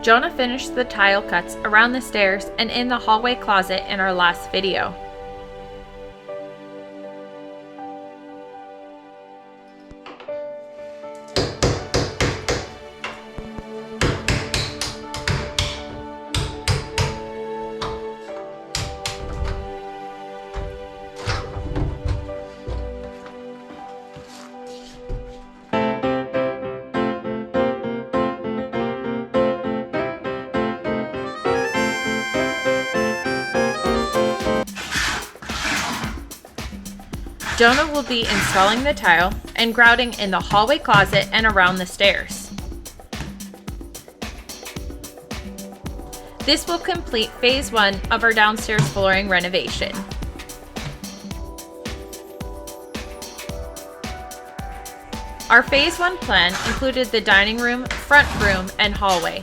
Jonah finished the tile cuts around the stairs and in the hallway closet in our last video. Jonah will be installing the tile and grouting in the hallway closet and around the stairs. This will complete phase 1 of our downstairs flooring renovation. Our phase 1 plan included the dining room, front room, and hallway.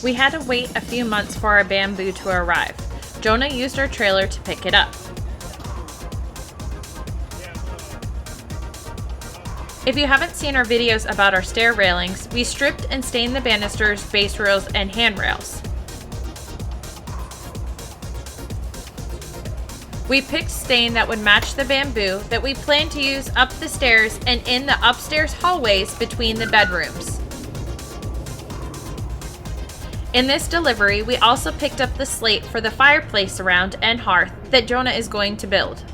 We had to wait a few months for our bamboo to arrive. Jonah used our trailer to pick it up. If you haven't seen our videos about our stair railings, we stripped and stained the banisters, base rails, and handrails. We picked stain that would match the bamboo that we plan to use up the stairs and in the upstairs hallways between the bedrooms. In this delivery, we also picked up the slate for the fireplace surround and hearth that Jonah is going to build.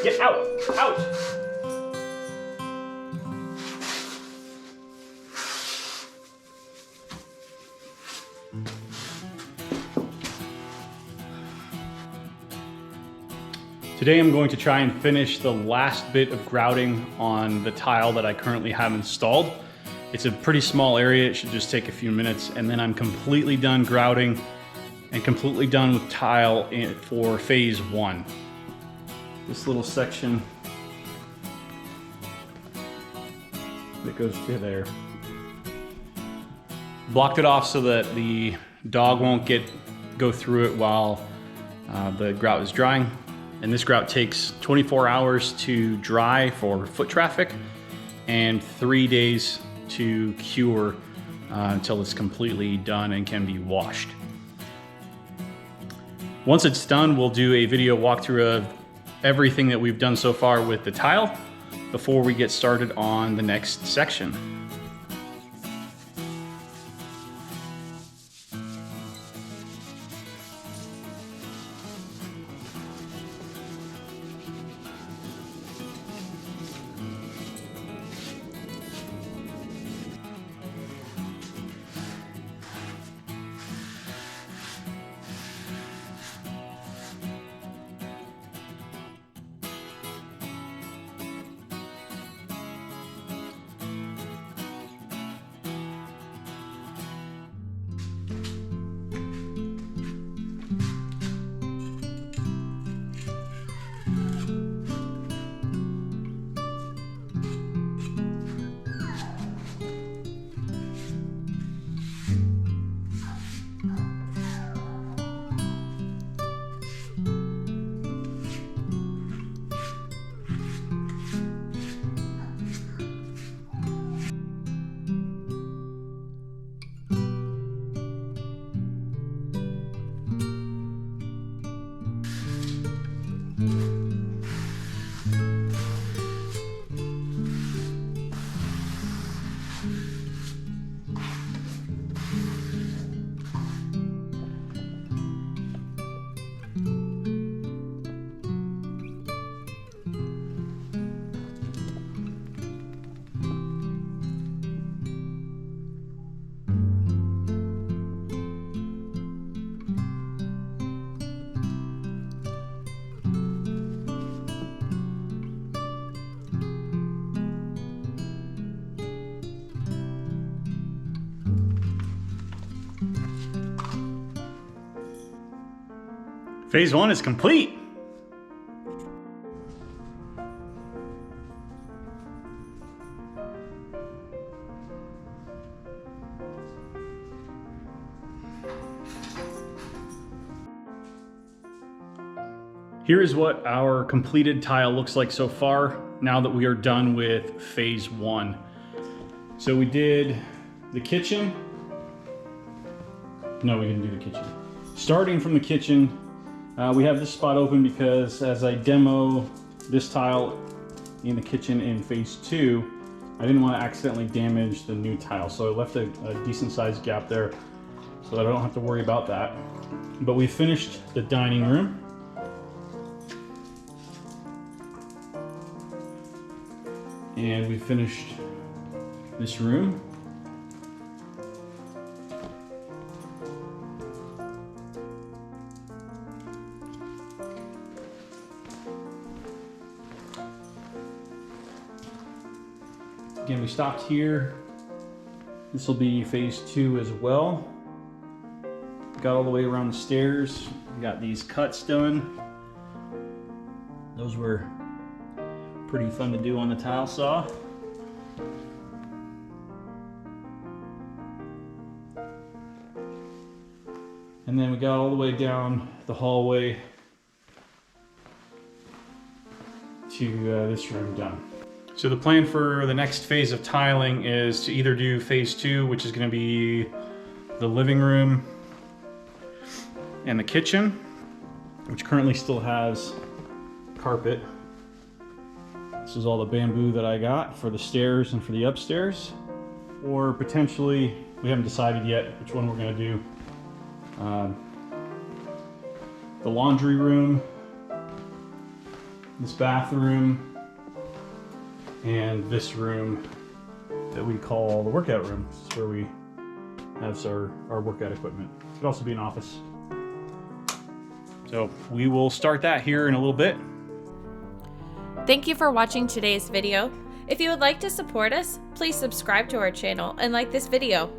Get out! Out! Today I'm going to try and finish the last bit of grouting on the tile that I currently have installed. It's a pretty small area, it should just take a few minutes, and then I'm completely done grouting and completely done with tile for phase 1. This little section that goes to there. Blocked it off so that the dog won't go through it while the grout is drying. And this grout takes 24 hours to dry for foot traffic and 3 days to cure until it's completely done and can be washed. Once it's done, we'll do a video walkthrough of everything that we've done so far with the tile before we get started on the next section. Phase 1 is complete. Here is what our completed tile looks like so far, now that we are done with phase 1. So we did the kitchen. No, we didn't do the kitchen. Starting from the kitchen, we have this spot open because as I demo this tile in the kitchen in phase 2, I didn't want to accidentally damage the new tile. So I left a decent sized gap there so that I don't have to worry about that. But we finished the dining room. And we finished this room. Again, we stopped here. This will be phase 2 as well. Got all the way around the stairs. We got these cuts done. Those were pretty fun to do on the tile saw. And then we got all the way down the hallway to this room done. So the plan for the next phase of tiling is to either do phase 2, which is going to be the living room and the kitchen, which currently still has carpet. This is all the bamboo that I got for the stairs and for the upstairs. Or potentially, we haven't decided yet which one we're going to do. The laundry room this bathroom, and this room that we call the workout room. This is where we have our workout equipment. It could also be an office. So we will start that here in a little bit. Thank you for watching today's video. If you would like to support us, please subscribe to our channel and like this video.